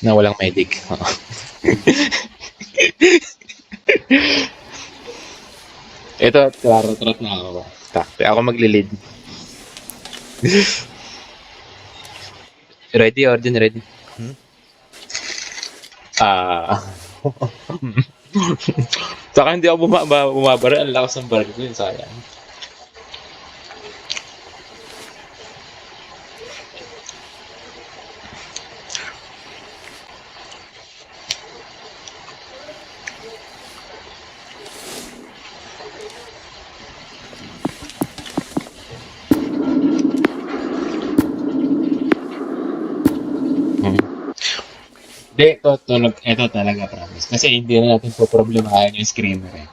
Na walang medic. Oo. Ito, trot na ako. Takte, ako magli-lead. Ready, Ordin, ready. Ah. Saka hindi ako bumabara. Ang lakas ng baril ko yun, sayang. Hmm. Hindi, ito talaga, promise. Kasi hindi na natin po problemahin yung screamer eh.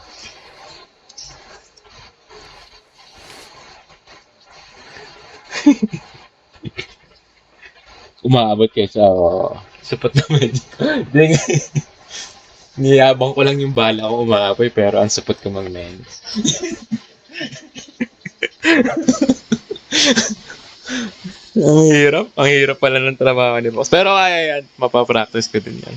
Umaabot kayo sa sapat na medic. Hindi, niyabang ko lang yung bala ko umaapoy pero ang sapot ko mag-lens. Ang hirap pala ng trabaho ni boss. Pero kaya yan, mapapractice ko din yan.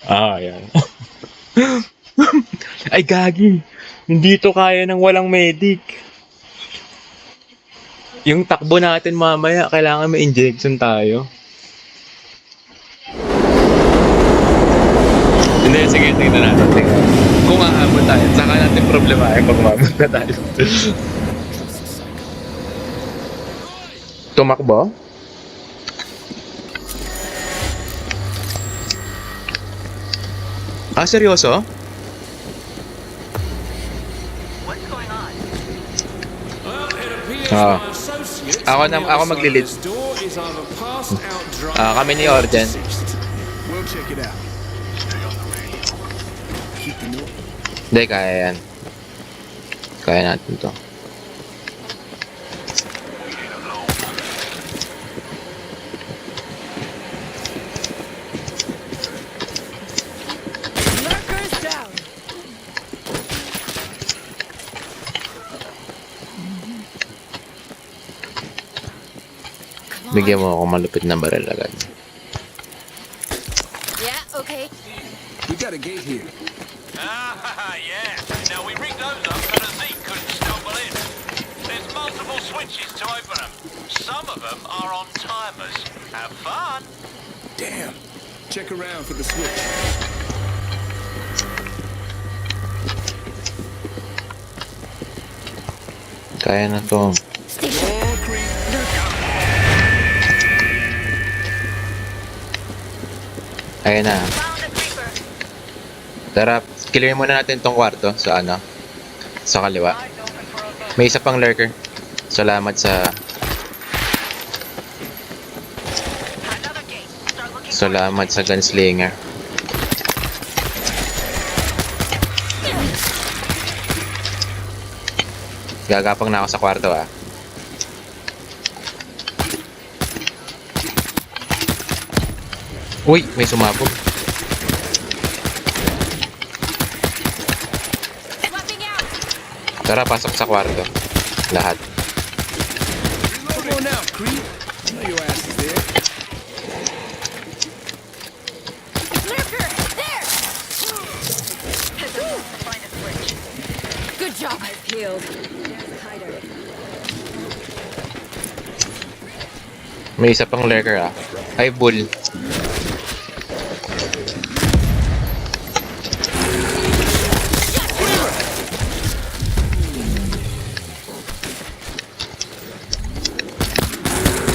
Ah, yan. Ay, gagi. Hindi to kaya ng walang medic. Yung takbo natin mamaya, kailangan may injection tayo. Hindi, sige, tingnan natin. Tingnan. Kung aabot tayo, saka natin problema ay kung umabot na tayo. Tumakbo? Ah, seryoso? Ah. Ako magli-lead. Kami ni Orden. Hindi, kaya yan. Kaya natin to. Bigyan mo ako malupit na baril agad. Yeah, okay. We got a gate here. Yeah. Now we rigged those up so the Zeke couldn't stumble in. There's multiple switches to open them. Some of them are on timers. Have fun. Damn. Check around for the switch. Kaya na to. More creep. Ayan na. Found a creeper. Tara, clear muna natin tong kwarto sa ano. Sa kaliwa. May isa pang lurker. Salamat sa Another gate. Start looking for salamat sa gunslinger. Gagapang na ako sa kwarto ah. Uy, may sumabog. swapping out. Tara, pasok sa kwarto. Lahat. Come on out, creep. I know your ass is there. Lurker, there. Find a switch. Good job. I've healed. There's Hider. May isa pang lurker ah. Ay, bull.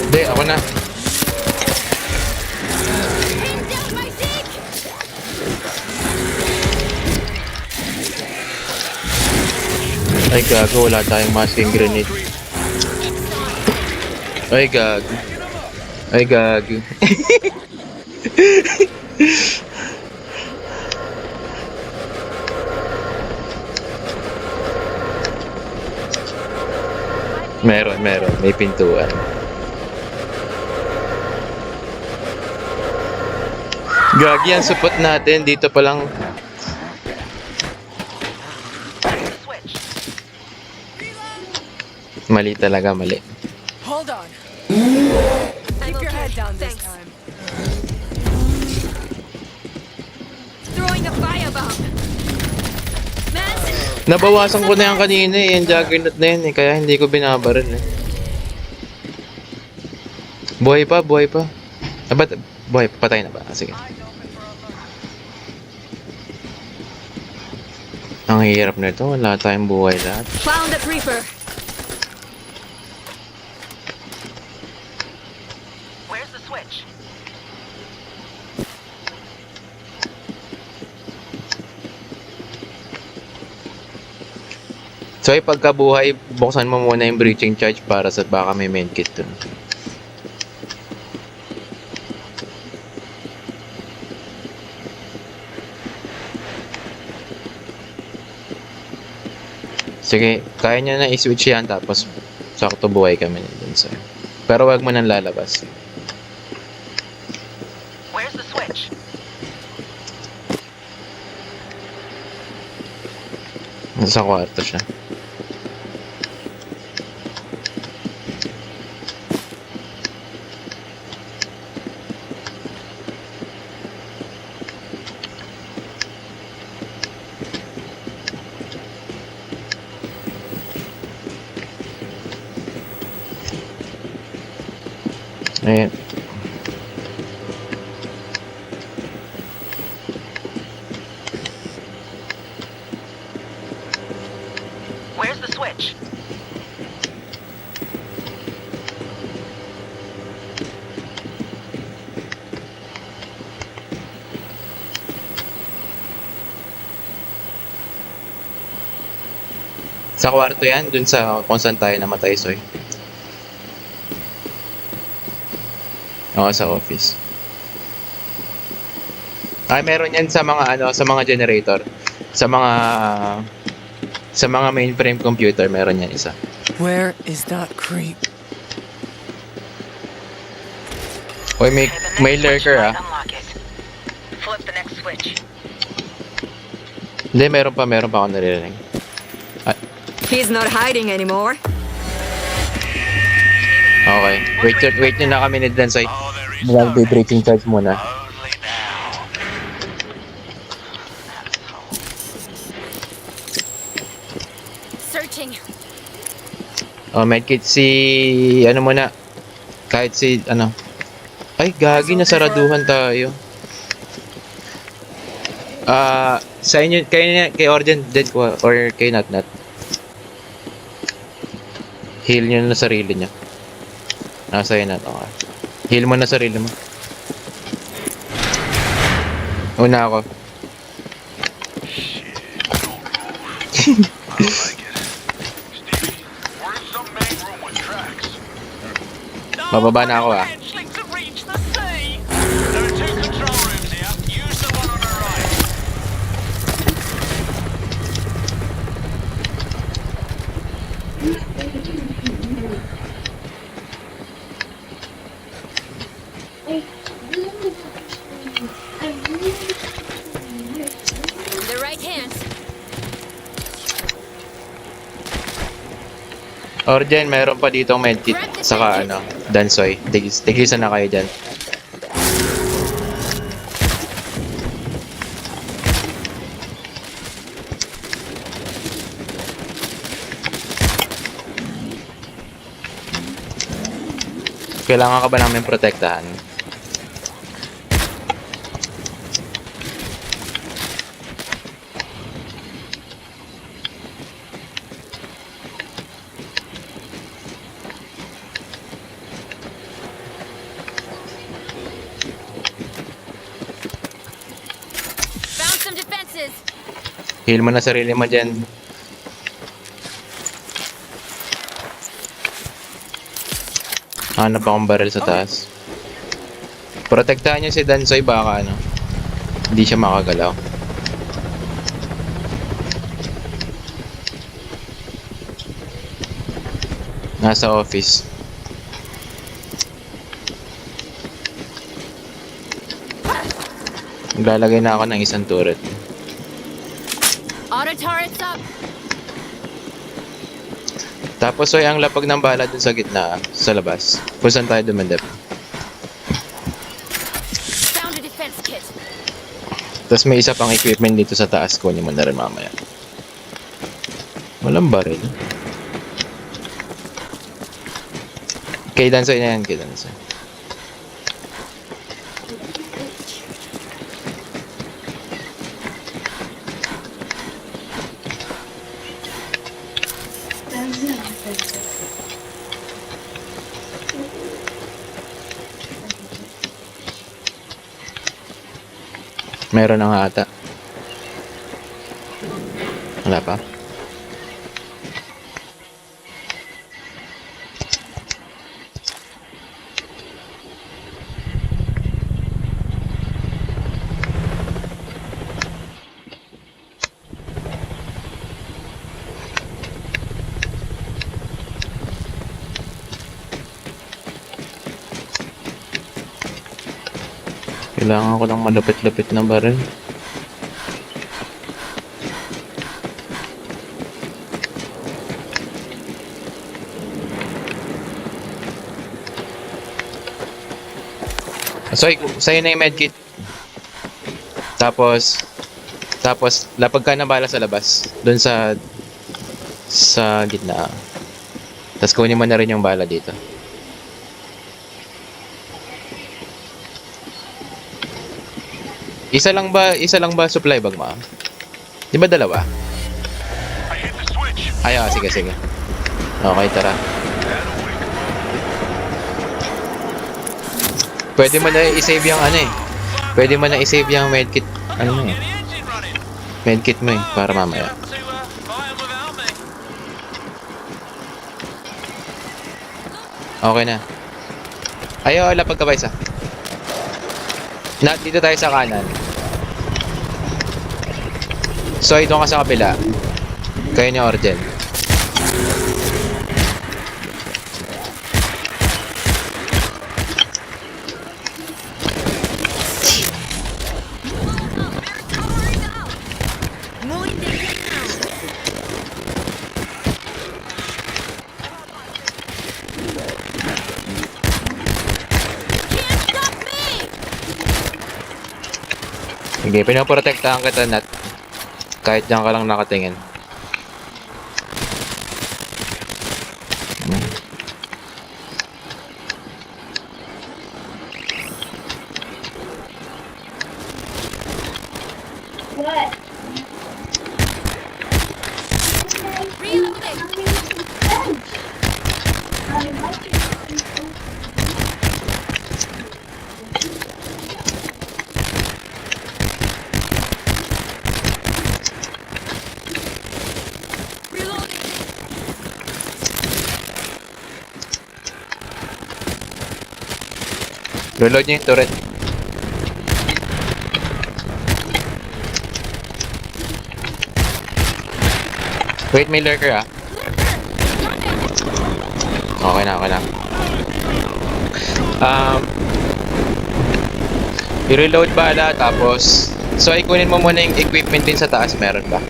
Hindi, ako na. Aim down my Zeke. Ay, gago. Wala tayong masking grenade. Ay, gago. Ay, gago. Meron. May pintuan. Gagi, ang support natin. Dito pa lang. Switch. Mali talaga, mali. Hold on. Keep your head down this time. Throwing the firebomb. Manson. Nabawasan ko na yan kanina eh, yung juggernaut na yun eh, kaya hindi ko binabaril eh. Buhay pa, buhay pa. Ah, ba't, buhay pa, patay na ba? Ah, sige. Ang hirap na ito, wala tayong buhay lahat. Found the creeper. Where's the switch? So ay pagkabuhay, buksan mo muna yung breaching charge para sa baka may medkit dun. Sige, kaya nyo na i-switch yan tapos sakto buhay kami dun sa. Pero wag mo nang lalabas. Where's the switch? Nasa kwarto siya. Ayan. Where's the switch? Sa kwarto yan, dun sa kung saan tayo namatay, Soy. Oo, sa office. Ay, meron yan sa mga ano, sa mga generator. Sa mga mainframe computer, meron yan isa. Where is that creep? Oy, may lurker ah. Unlock it. Flip the next switch. Hindi, meron pa ako naririnig. He's not hiding anymore. Okay. Wait nyo na kami ni Dansoy. Oh, there is no Mag-breaking charge muna. only now. Searching. Oh, medkit ano muna. Kahit ano. Ay, gagi, nasaraduhan tayo. Sa inyo, kay Origin, dead ko, or kay Natnat. Heal nyo na sarili niya. Nasa yun na. Okay. Heal mo na sarili mo. Una ako. We're in some main room with tracks. Bababa na ako ah. Eventually to reach the sea. There are two control rooms here. Use the one on the right. The right hand. Origin, meron pa dito medkit. Saka ano, Dansoy. Tigisan na kayo dyan. Kailangan ka ba namin protektahan? Found some defenses. Heal mo na sarili mo dyan. Hanap akong barrel sa taas. Protektahan niyo si Dansoy, baka ano, hindi siya makagalaw. Nasa office. Maglalagay na ako ng isang turret. Auto turrets up. Tapos ay ang lapag ng bala dun sa gitna, sa labas. Kung saan tayo dumandep. Found a defense kit. Tapos may isa pang equipment dito sa taas. Kunin mo na rin mamaya. Walang baril. Kay Dansoy na yan, kay Dansoy. Meron na nga ata. Wala pa. Kailangan ko ng malupit-lupit na baril. So, sa'yo na yung medkit. Tapos, lapag ka ng bala sa labas. Doon sa gitna. Tapos kunin mo na rin yung bala dito. Isa lang ba supply bag mo? Di ba dalawa? I hit the switch. Ay, sige. Okay, tara. Pwede mo na i-save yung ano eh. Pwede mo na i-save yung medkit. Ano mo eh. Get the engine running. Medkit mo eh, para mamaya. To buy 'em without me. Okay na. Ayaw, lapag ka ba isa? Dito tayo sa kanan. So, doon ka sa kabila. Kayo ni Orgel. Mowing them down. Can't stop me! Sige, pinaprotektahan kita, Nat. Kahit diyan ka lang nakatingin. Reloading! Reloading! Reload niyo yung turret. Wait, may lurker ah. Okay na. I-reload bala tapos so ikunin mo muna yung equipment din sa taas, meron ba?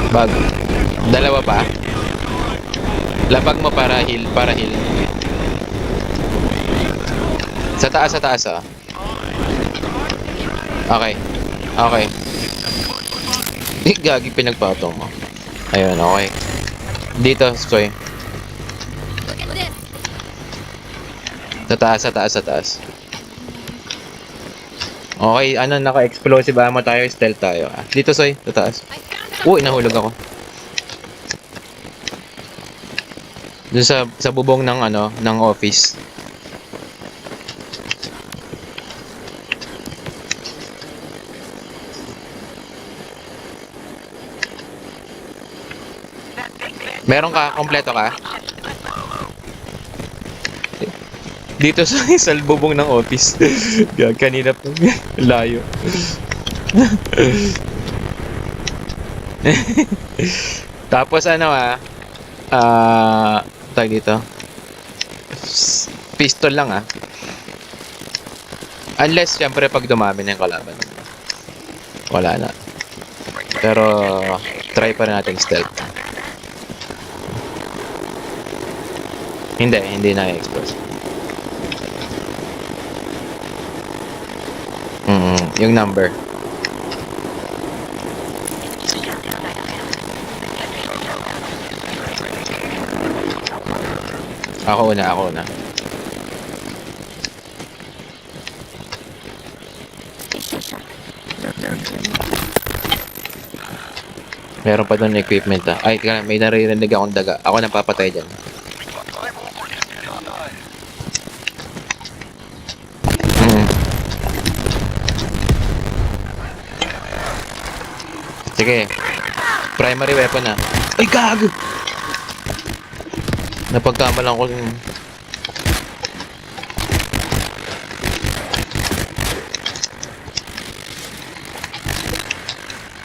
Bag. Dalawa pa. Lapag mo para heal. Sa taas ah. Okay. Gagi, pinagpatong mo. Ayun, okay. Dito, Soy. Look at this! Sa taas. Okay, naka-explosive ammo tayo, stealth tayo. Dito, Soy, sa taas. I found Uy, nahulog ako. Doon sa bubong ng office. Meron ka? Kompleto ka? Dito sa bubong ng office. Kanina pa. Layo. Tapos tag dito. Pistol lang Unless, syempre, pag dumami na yung kalaban. Wala na. Pero, try pa rin natin stealth. Hindi na-expose. Yung number. Ako una. Meron pa doon equipment ah. Ay, teka lang, may naririnig akong daga. Ako nang papatay dyan. Mm. Sige. Primary weapon na. Ay, gago! Napagkamalan ko yung...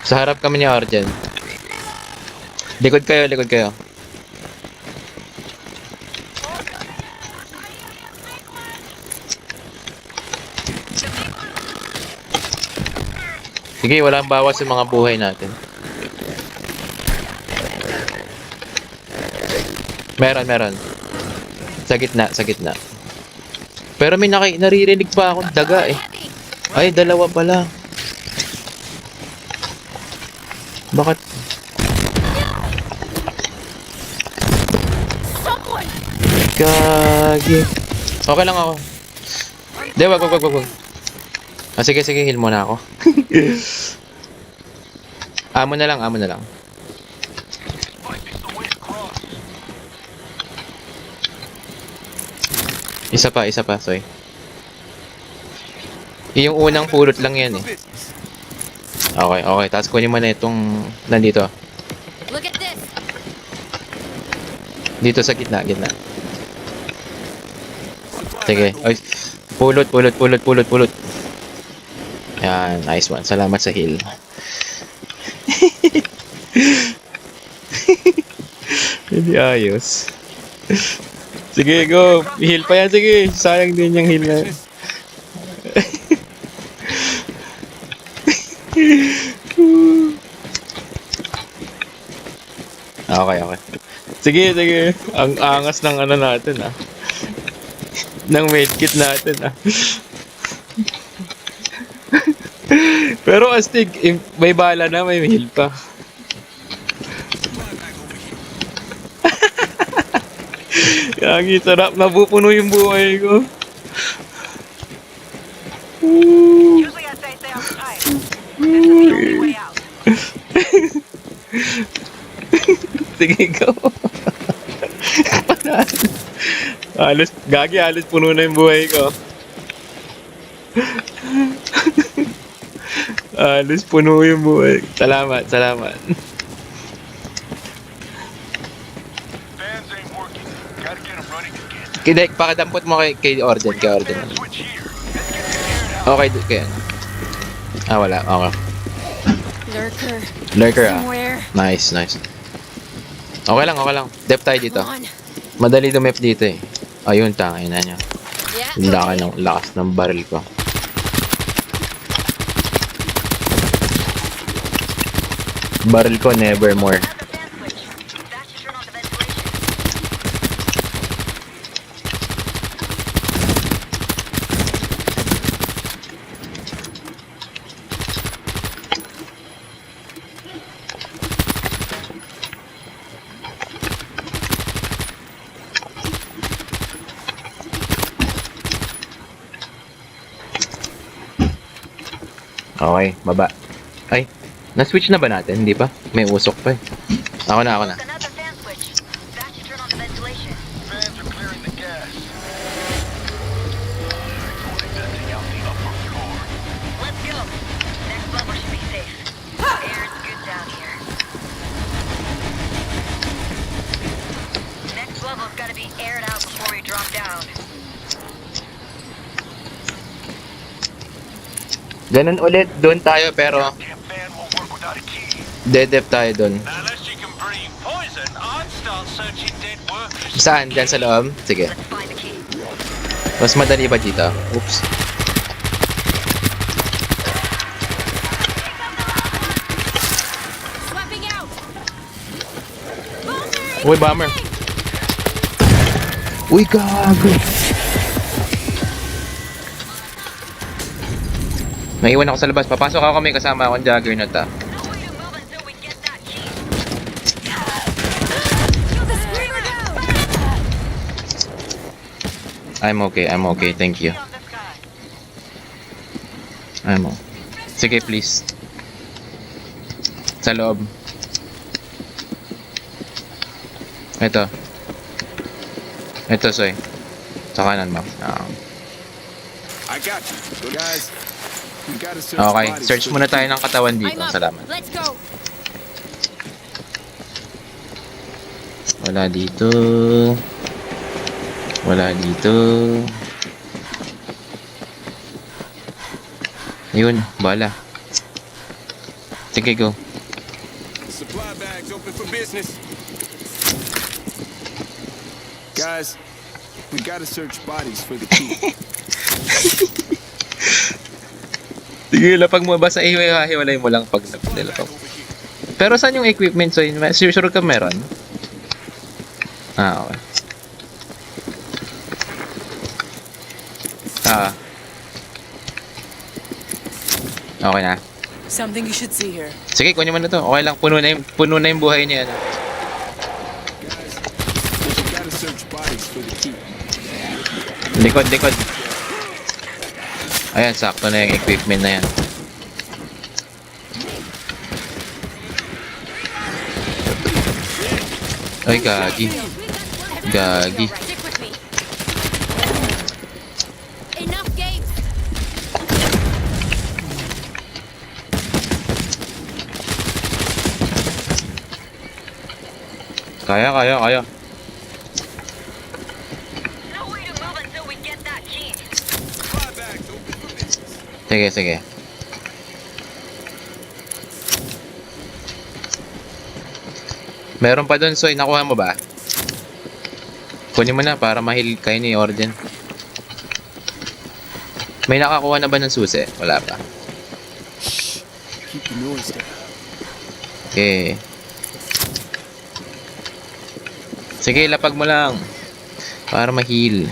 Sa harap kami ni Arjen. Likod kayo. Sige, walang bawas sa mga buhay natin. Meron. Sa gitna. Pero may naririnig pa akong daga eh. Ay, dalawa pala. Bakit? Gagi. Okay lang ako. Hindi, wag. Ah, sige, heal muna ako. Amo na lang. Isa pa, soy. Yung unang pulot lang yan eh. Okay. Tapos kunin mo na itong nandito. Look at this. Dito sa gitna. Sige. Ay, pulot. Yan, nice one. Salamat sa heal. Hindi ayos. Sige, go. Heal pa yan, sige. Sayang din yung heal na. Okay. Sige. Ang angas ng ano natin ah. Ng medkit natin ah. Pero astig, may bala na, may heal pa. Ang sarap, napupuno yung buhay ko. Usually I say stay outside. This is the only way out. Sige, go. Halos puno na yung buhay ko. Halos puno yung buhay. Salamat. Fans ain't working. Gotta get them running again. Kidek, pakadampot mo kay Orden. Switch here. Okay, kaya. Wala. Okay. Lurker ah. Somewhere. Nice. Okay lang. Dep tayo dito. Come on. Madali dumep dito eh. Ayun, tangin na niya. Yeah. Lakas ng baril ko. Baril ko, nevermore. Another fan switch. That should turn on the ventilation. Okay, baba. Ay, na-switch na ba natin? Hindi pa? May usok pa eh. Ako na. Another fan switch. That should turn on the ventilation. Fans are clearing the gas. Venting out the upper floor. Let's go. Next level should be safe. Air's good down here. Next level's gotta be aired out before we drop down. Ganun ulit, doon tayo pero Damn fan won't work without a key. dedep tayo doon. Now, unless you can breathe poison, I'd start searching dead workers. Saan? Diyan sa loob? Sige. Let's find the key. Mas madali ba dito? Oops. Swapping out. Uy, bomber. Uy, gago! Naiwan ako sa labas. Papasok ako, may kasama akong Juggernaut ah. No way to move until we get that key. The screamer down! I'm okay, thank you. On this guy. Sige, please. Sa loob. Ito, Soy. Sa kanan mo. I got you. So guys, we gotta search Okay, bodies search for muna the tayo key. ng katawan I'm dito. up. Salamat. Let's go. Wala dito. Wala dito. Ayun, bala. Sige, go. Supply bags open for business. Guys, we gotta search bodies for the key. Sige, lapag mo. Basta ihiwalay mo lang pag nilapag. Pero saan yung equipment? So, sure ka meron? Okay. Okay na. Something you should see here. Sige, kunin mo na to. Okay lang, puno na yung buhay niya. Ano. Guys, we gotta search bodies for the key. Likod. Ayan, sakto na yung equipment na yan. Ay, gagi. Gagi. Stick with me. Enough games. Kaya. No way to move until we get that key. Supply bags open for business. Sige. Meron pa dun, Soy. Nakuha mo ba? Kunin mo na para mahil kayo ni Orden. May nakakuha na ba ng susi? Wala pa. Keep the noise down. Okay. Sige, lapag mo lang. Para mahil.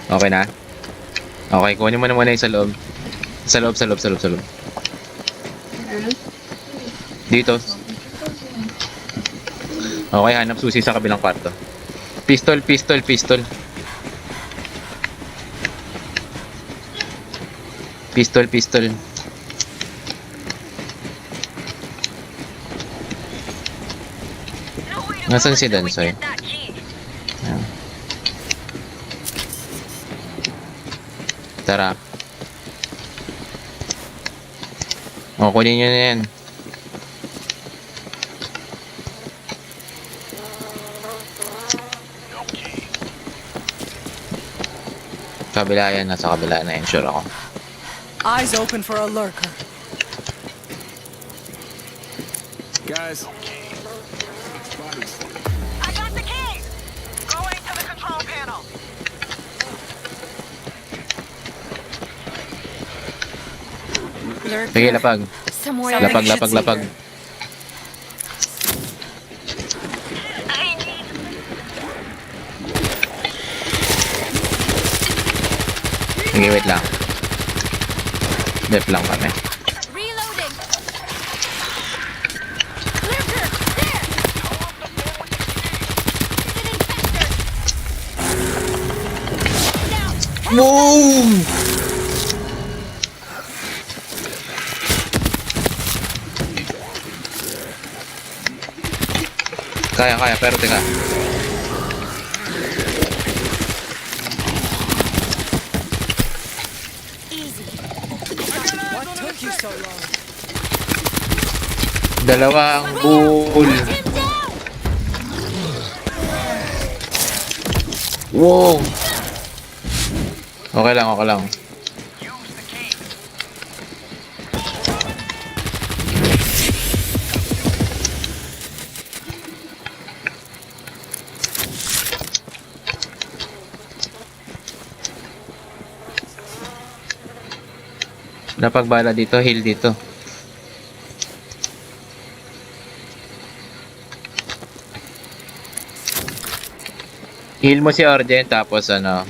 Okay na? Okay, kunin mo na muna yung sa loob. Sa loob. Dito. Okay, hanap susi sa kabilang kwarto. Pistol. Pistol. No way to Nasaan move si until we Dansoy? get that key. Tara. O, kunin nyo na yan. Kabila yan, nasa kabila na, ensure ako. Eyes open for a lurker. Guys, search bodies. I got the key. Going to the control panel. Lurker. Sige, lapag. Somewhere. Something you should see Lapag. here. I need Sige, wait lang. Dep lang kami. Reloading. Lurker, there. Hit an infector. Now. Whoa! Kaya, pero teka. Easy. What took you so long? Dalawang bull. Him down. Wow! Okay lang. Use the key. Napagbala dito, heal dito. Heal mo si Arjen, tapos ano.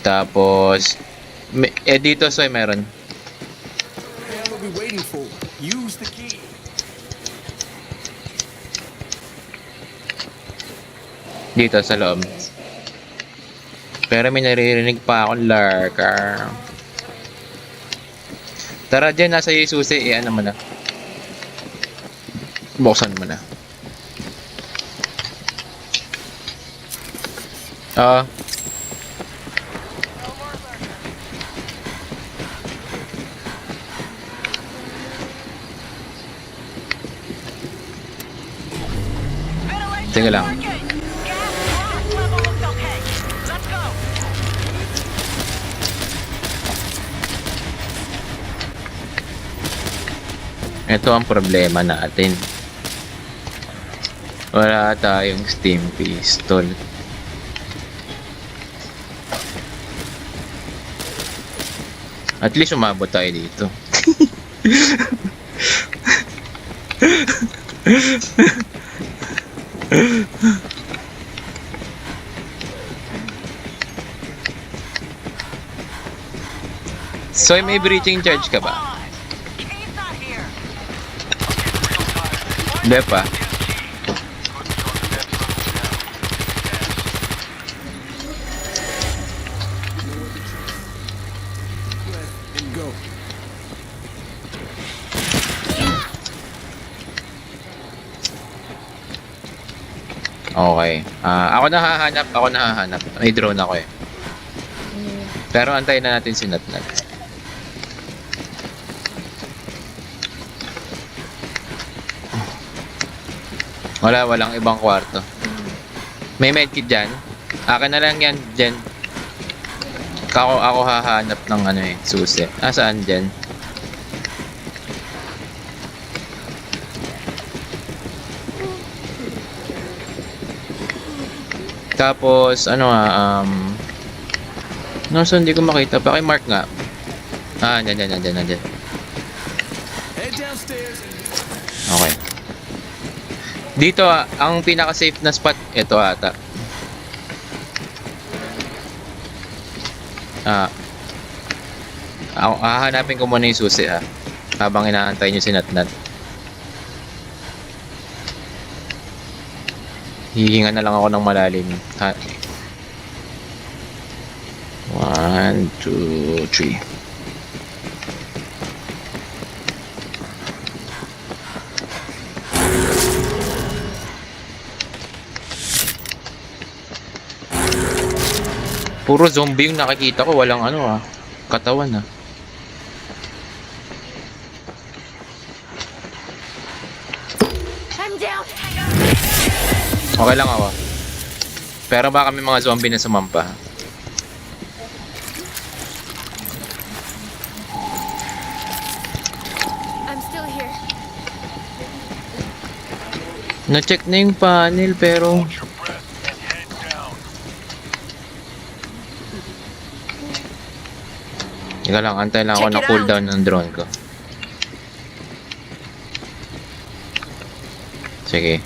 Tapos, dito so meron. What the hell are we waiting for? Use the key. Dito sa loob. Pero may naririnig pa akong lurker. Tara dyan, nasa iyo yung susi. Ano mo na. Buksan mo na. Oo. Teka lang. Gas blast level looks okay. Let's go. Ito ang problema natin. Wala tayong steam pistol. At least umabot tayo dito. So may breaching charge ka ba? Key's not here. Hindi pa. And go. Okay. Ako nahahanap. May drone ako eh. Pero antayin na natin si Natnat. Walang ibang kwarto. May medkit dyan. Akin na lang yan dyan. Ako hahanap ng ano eh, susi. Saan dyan? Tapos, ano nasa hindi ko makita. Paki-mark nga. Nandyan. Head downstairs. Okay. Dito, ang pinaka-safe na spot, ito ata. Hahanapin ko muna yung susi habang inaantay nyo si Natnat. Hihinga na lang ako ng malalim. 1, 2, 3. Puro zombie yung nakikita ko, walang katawan I'm down. Okay lang ako. Pero baka may mga zombie na sumampa. I'm still here. Na-check na yung panel pero Hold your breath and head down. Teka lang, antay lang ako Check na it cooldown ng drone ko. Sige.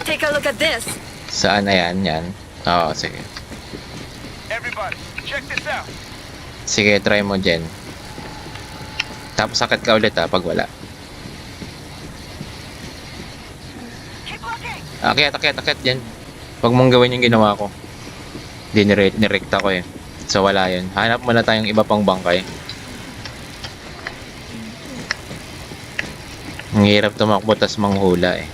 Take a look at this. Saan na yan? Yan. Oo, sige. Everybody, check this out. Sige, try mo dyan. Tapos sakit ka ulit pag wala. Keep looking. Akyat dyan. Huwag mong gawin yung ginawa ko. Nirekta ko eh. So wala yun. Hanap muna tayong iba pang bangkay. Ang hirap tumakbo tas manghula eh.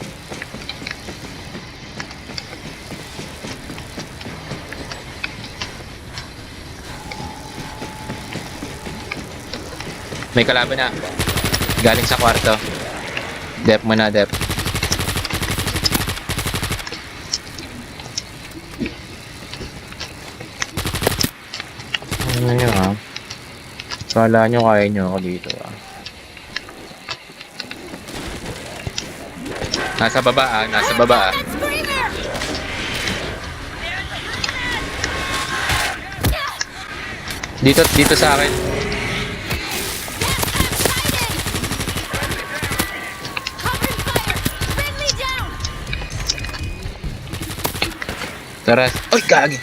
May kalaban na. Galing sa kwarto. Dep muna, dep. Ano nyo Kala nyo kaya nyo ako dito Nasa baba nasa baba Dito sa akin. Cover fire! Friendly down! Tara. Uy, gagi!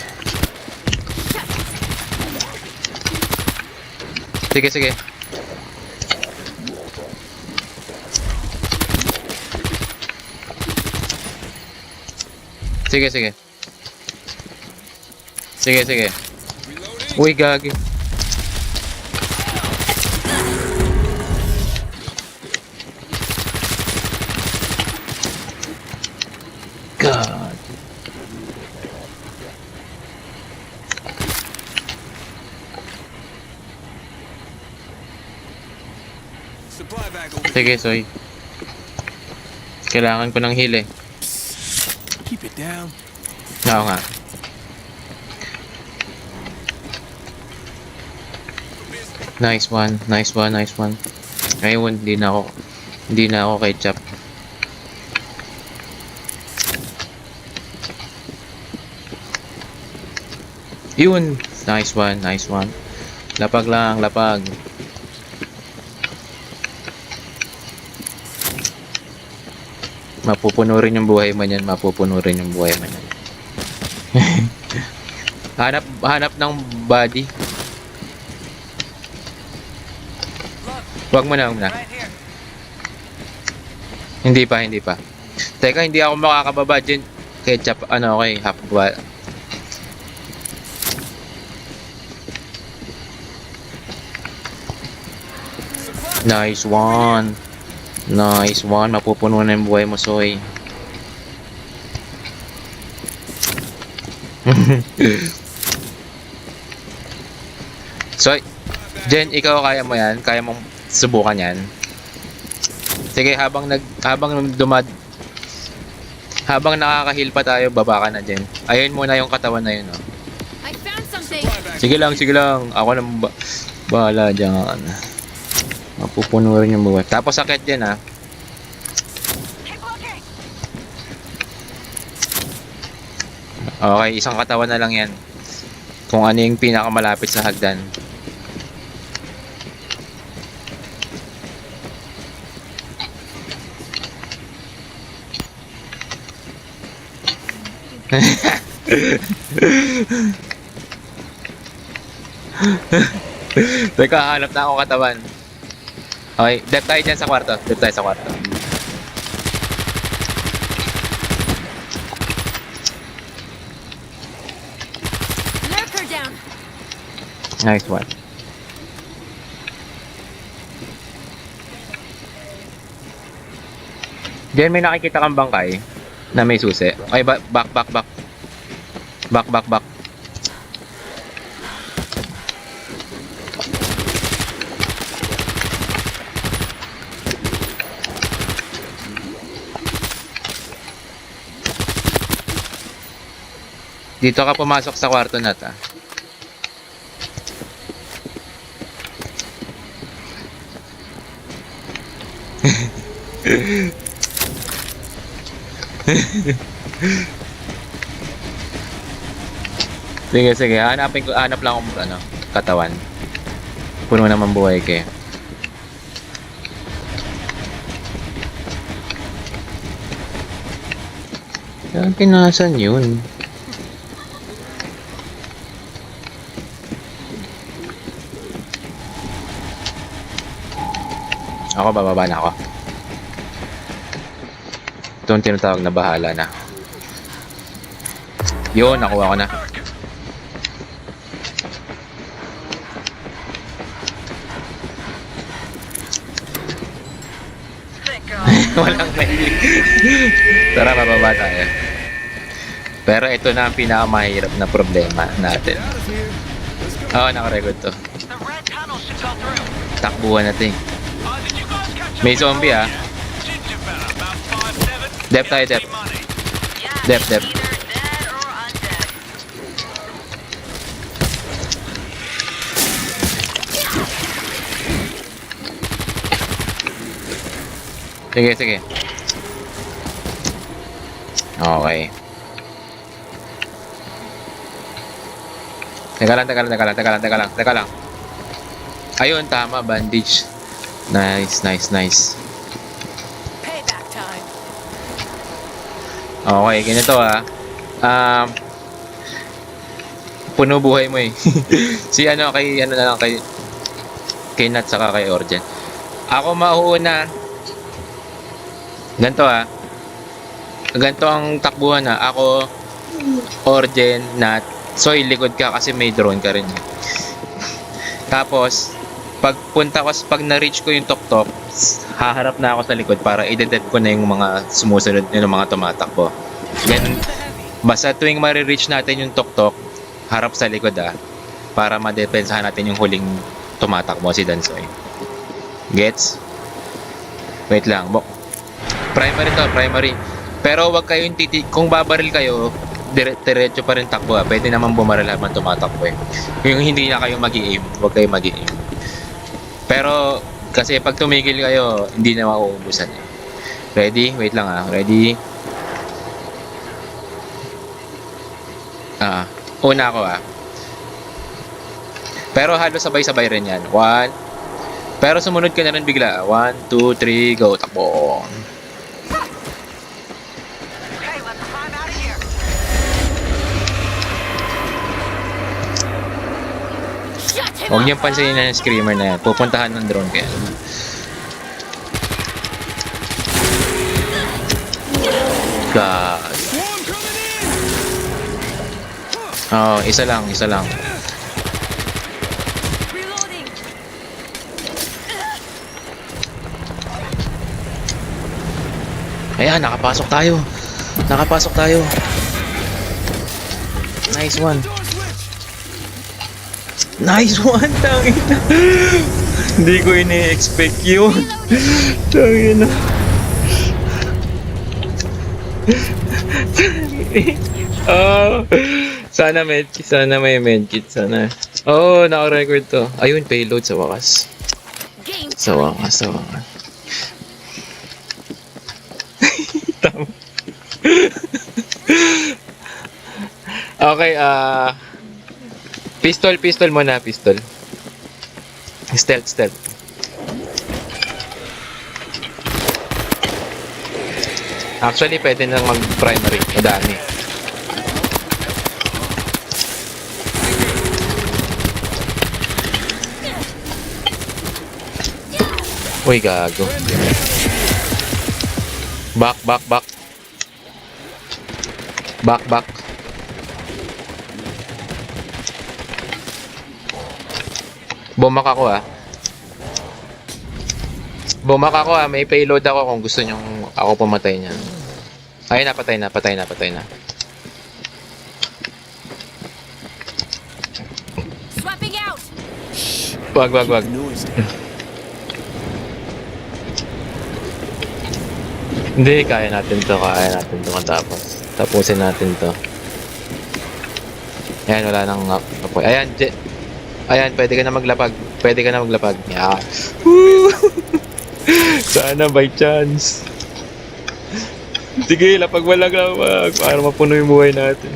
Sige, sige. Sige, sige. Sige, sige. Uy, gagi. God. Supply bag over. Sige, Soy. Kailangan ko ng heal eh. Keep it down. Oo nga. Nice one, nice one, nice one. Ngayon, hindi na ako kay Chap. Yun, nice one, nice one. Lapag lang, lapag. Mapupuno rin yung buhay mo niyan, mapupuno rin yung buhay mo niyan. hanap ng body. Wag mo na, wag na. Hindi pa. Teka, hindi ako makakababa dyan. Ketchup, okay, half ba. Nice one. Nice one. Mapupuno na yung buhay mo, Soy. Soy, Jen, ikaw kaya mo yan? Kaya mong subukan yan? Sige, habang nakaka-heal pa tayo, baba ka na, Jen. Ayun muna yung katawan na yun, oh. I found something. Sige lang. Ako nang bahala dyan. Mapupuno rin yung buhay. Tapos sakit din, ha. Keep looking. Okay, isang katawan na lang yan. Kung ano yung pinakamalapit sa hagdan. Teka, hanap na ako katawan. Okay, dive tayo dyan sa kwarto. Lurker down. Nice one. Diyan may nakikita kang bangkay na may susi. Okay, back. Back. Dito ka pumasok sa kwarto na ta. Sige. Hanap lang akong katawan. Puno naman buhay ka. Saan pinasan yun? Ako, bababa na ako. Ito yung tinatawag na bahala na. Yun, nakuha ko na. Thank God. Walang may. Tara, bababa tayo. Pero ito na ang pinakamahirap na problema natin. Out of here. Let's go. Oo, nakarecord to. The red tunnel should go through. Takbuhan natin. Did you guys catch May zombie, ah. Ginger fella, about 5'7". Dep tayo, Dep. Money. Yeah, Dep. either dead or undead. Sige. Okay. Teka lang. Ayun, tama, bandage. Nice. Payback time. Okay, ganito Puno buhay mo eh. Si ano, kay ano na lang, kay Nat saka kay Orgen. Ako mauuna. Ganto ah. Ganto ang takbuhan ah. Ako, Orgen, Nat. Soy, likod ka kasi may drone ka rin. Tapos, pag na-reach ko yung tok-tok, haharap na ako sa likod para i-detect ko na yung mga sumusunod, yung mga tumatakbo. Then, basta tuwing ma-reach natin yung tok-tok, harap sa likod ah, para madepensahan natin yung huling tumatakbo, si Dansoy. Gets? Wait lang. Primary to, primary. Pero wag kayong kung babaril kayo, diretso pa rin takbo ah. Pwede naman bumaril habang tumatakbo eh. Yung hindi na kayo mag-i-aim, wag kayo mag-i-aim. Pero, kasi pag tumigil kayo, hindi na mauubusan eh. Ready? Wait lang ah. Ready? Una ako ah. Pero halos sabay-sabay rin yan. 1. Pero sumunod ka na rin bigla. 1, 2, 3, go. Takbo. Okay, let's climb out of here. Shut him Huwag up! niyong pansinin na yung screamer na yan. Pupuntahan ng drone kaya. God. Swarm coming in! Oh, isa lang, isa lang. Reloading! Ayan, nakapasok tayo. Nakapasok tayo. Nice one. Door switch! Nice one, tangina. Hindi ko ini-expect yun. Tangina. Oh, sana medkit, sana may medkit, sana. Oh, naka-record to. Ayun, payload sa wakas. Game Sa wakas, sa wakas. Tama. Okay, pistol muna, pistol. Stealth. Actually, pwede nang mag-primary. Madami. Uy, gago. Back. Bumak ako ah. May payload ako kung gusto nyong ako pumatay niya. Ay, patay na. swapping out! Wag. Noise. Hindi, kaya natin to matapos. Tapusin natin to. Ayan, wala nang apoy. Ayan, pwede ka na maglapag. Yeah. Woo! Sana by chance. Sige, lapag para mapuno yung buhay natin.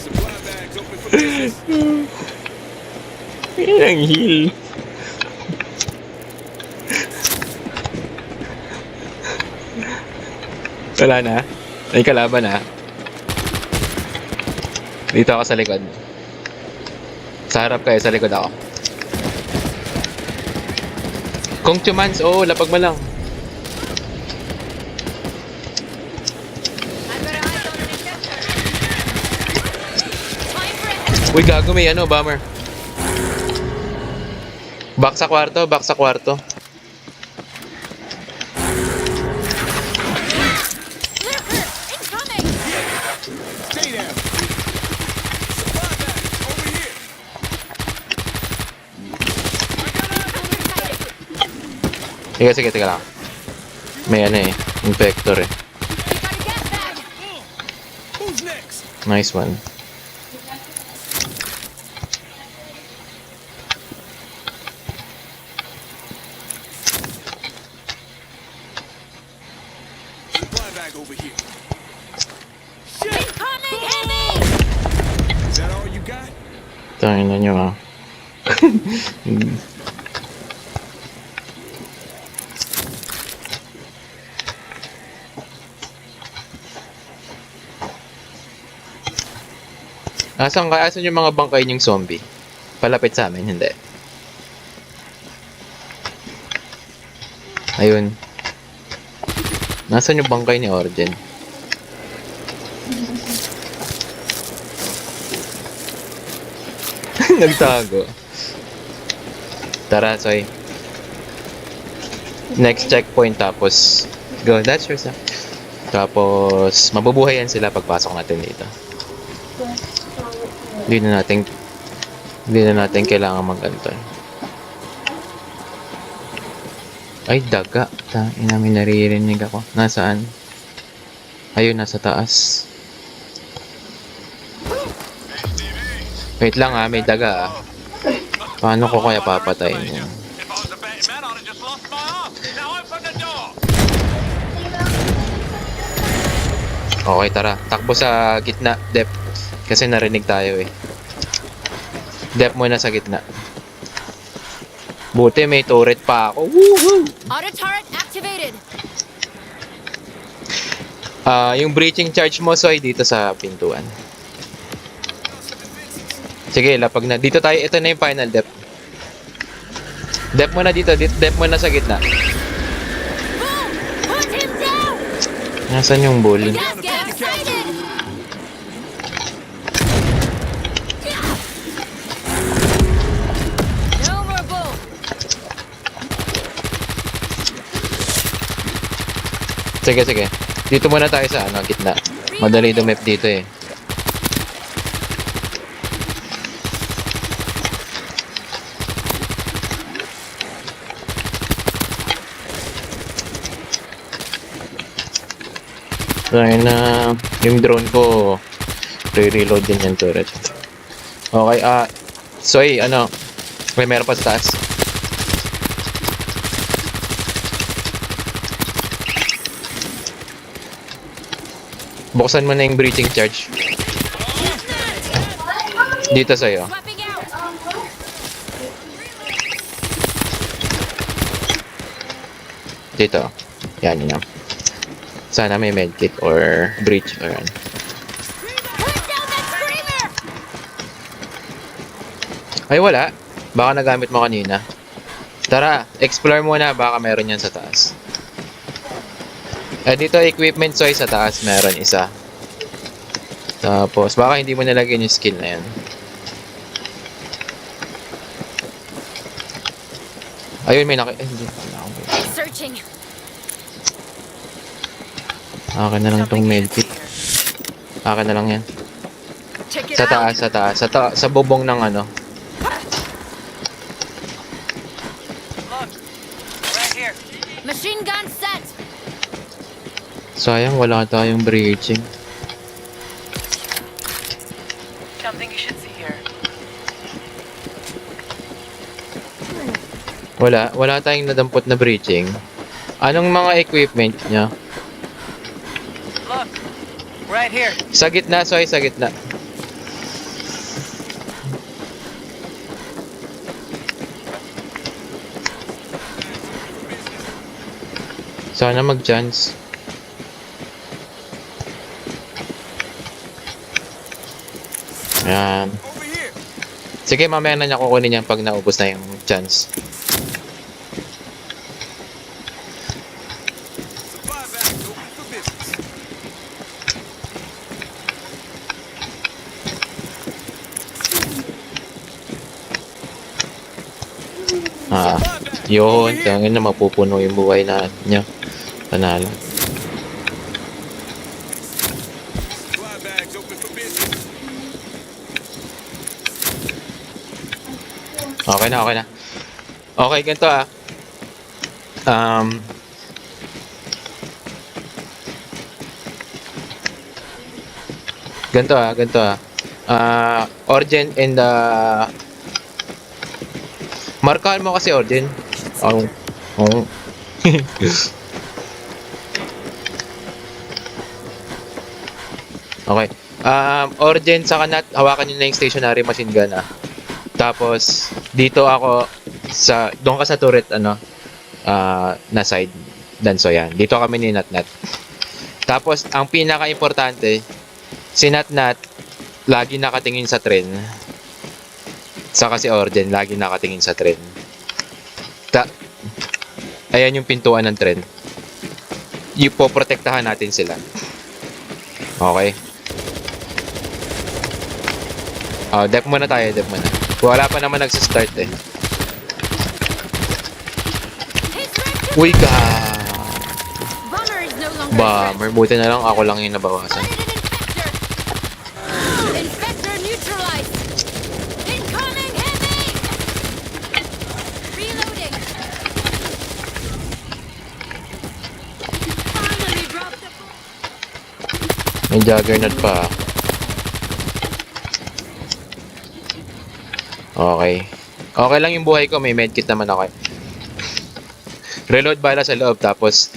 Supply bags open for business. Yan ang heal. Wala na. May kalaban na. Dito ako sa likod. Sa harap kayo, sa likod ako. Kung chumans, lapag mo lang. I've got eyes on an interceptor. Time for it! Uy, gago, may bomber. Back sa kwarto. Lurker! Incoming! Stay down. Supply bags over here. Sige lang. May infector eh. Got a gas bag! Who's next? Nice one. Supply bag over here. Incoming heavy! Is that all you got? Tangina nyo ah. Asan yung mga bangkay niyong zombie? Palapit sa amin, hindi. Ayun. Nasaan yung bangkay ni Origin? Nagtago. Tara, Soy. Next checkpoint, tapos go, that's yours. Tapos mabubuhayan sila pagpasok natin dito. Hindi na natin kailangan mag-antay. Ay, daga. Ina, may naririnig ako. Nasaan? Ayun, nasa taas. Wait lang may daga Paano ko kaya papatayin yan? If I was a betting man, I'd have just lost my arm. Now open the door. Okay, tara. Takbo sa gitna, Dep. Kasi narinig tayo Dep muna sa gitna. Buti may turret pa ako. Woohoo! Auto turret activated. Yung breaching charge mo, Soy, dito sa pintuan. Sige, lapag na. Dito tayo. Ito na yung final, Dep. Dep muna dito. Dep muna sa gitna. Boom! Put him down! Nasaan yung bull? Gas, get excited! No more bull! Sige. Dito muna tayo sa gitna. Madali dumep dito Kaya na yung drone ko re-reload din yung turret. Okay, Soy, may meron pa sa taas. Buksan mo na yung breaching charge. Dito sa'yo. Swapping out! Dito. Yan. Sana may medkit or breach or ano. Put down that screamer! Ay, wala. Baka nagamit mo kanina. Tara, explore muna. Baka meron yan sa taas. Dito equipment, Soy, sa taas meron isa. Tapos, baka hindi mo nalagyan yung skill na yan. Ayun, may hindi. Searching. Akin na lang tong medkit. Akin na lang yan. Check it Sa out. taas. Sa bubong ng Look, right here. Machine gun set. Sayang, wala tayong breaching. Something you should see here. Wala tayong nadampot na breaching. Anong mga equipment niya? Look, right here. Sa gitna, Soy, sa gitna. Sana mag-chance. Ayan. Over here. Sige, mamaya na niya kukunin yan pag naubos na yung chance. Supply bags open for business. Yun. Kaya na mapupuno yung buhay na niya. Panalo. Supply bags open for business. Okay na. Okay, ganito Ganito Origin and markahan mo kasi Origin. Oh. Okay. Origin sa kanat, hawakan niyo na yung stationary machine gun Tapos, dito ako doon ka sa turret, na side. Danso yan. Dito kami ni Natnat. Tapos, ang pinaka-importante, si Natnat, lagi nakatingin sa tren. Saka si Orden, lagi nakatingin sa tren. Ayan yung pintuan ng tren. Ipoprotektahan natin sila. Okay? Dep muna tayo, dep muna. Wala pa naman nagsistart eh. Uy ka! Bomber is no longer Bomber, buti na lang ako lang yung nabawasan. Infector! Infector neutralized! Incoming heavy! Reloading! Finally dropped the bomb! May juggernaut pa. Okay. Okay lang yung buhay ko, may medkit naman ako. Reload bala sa loob, tapos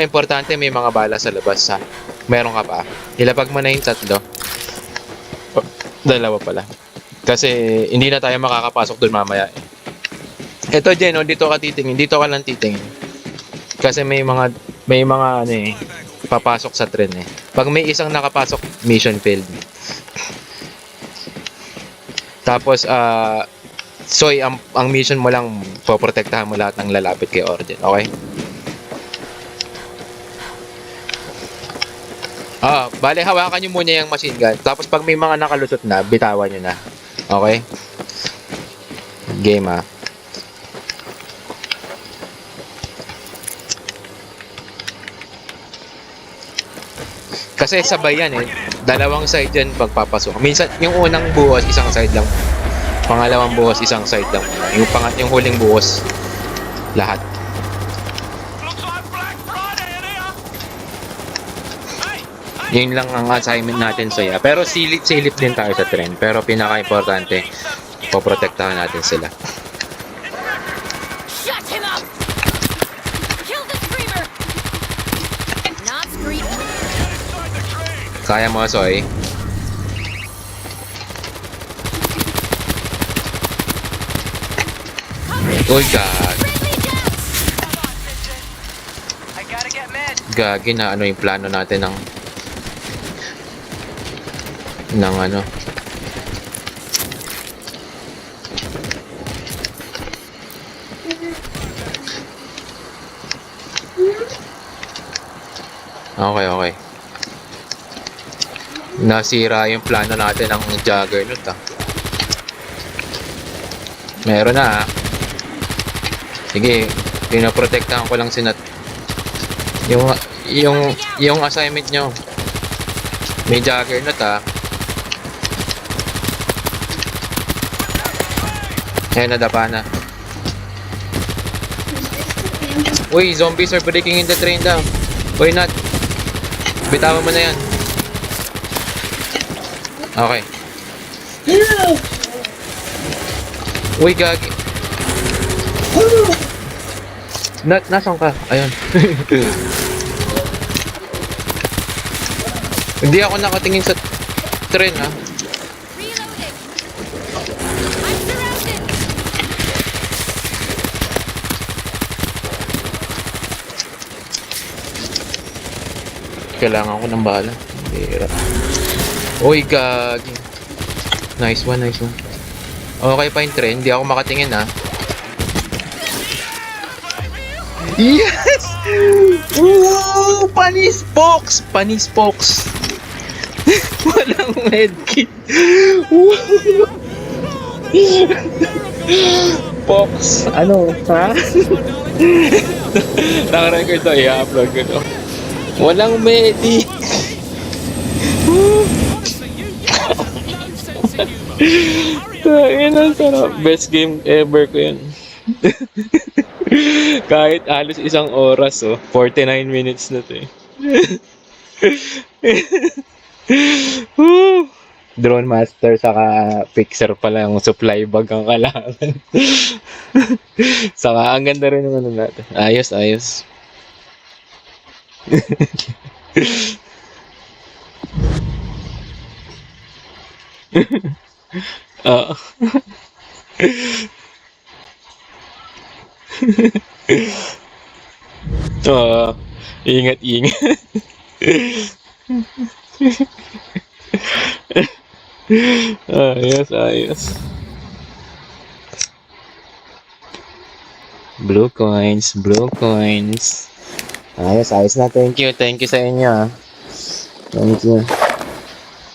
importante may mga bala sa labas ha. Meron ka pa. Ilapag mo na yung 3. Dalawa pala. Kasi hindi na tayo makakapasok doon mamaya eh. Ito Jen, dito ka titingin. Dito ka lang titingin. Kasi may mga papasok sa tren eh. Pag may isang nakapasok, mission failed. Tapos, Soy, ang mission mo lang, poprotektahan mo lahat ng lalapit kay Orden, okay? Bale, hawakan nyo muna yung machine gun. Tapos pag may mga nakalusot na, bitawan nyo na. Okay? Game ha. Kasi sabay yan eh. Dalawang side yan pagpapasok. Minsan, yung unang buhos, isang side lang. Pangalawang buhos, isang side lang. Yung huling buhos, lahat. Looks like Black Friday in here. Hey, Yun lang ang assignment natin sa iya. Pero silip din tayo sa tren. Pero pinaka-importante, poprotektahan natin sila. Shut him up! Kill the screamer! Not screaming. inside the train. Kaya mo, Soy? Uy, God. Friendly down! I gotta get med. Gagi na yung plano natin ng ano. Okay. Nasira yung plano natin ng Juggernaut Meron na Sige, pinoprotektahan ko lang si Nat. Yung assignment nyo. May Juggernaut nadapa na. Uy, zombies are breaking in the train daw. Uy, Nat. Bitawan mo na yan. Okay. Uy, gagi. Nasaan ka? Ayun. Hindi ako nakatingin sa tren Reloading! I'm surrounded! Kailangan ko ng bala. Hira. Uy, gagi. Nice one. Okay pa yung tren. Hindi ako makatingin Yes! Woo! Panis box! Walang medkit. Box. Ano? Ha? Naka-record to. I-upload ko to. Walang medic. Ang sarap. Best game ever ko yun. Kahit halos isang oras 49 minutes na to Drone master saka fixer pala yung supply bag ang kailangan. Saka ang ganda rin ng natin. Ayos. Oo. Oo. Ingat, ingat. Ayos, ayos. Blue coins, blue coins. Ayos, ayos na. Thank you sa inyo. Thank you.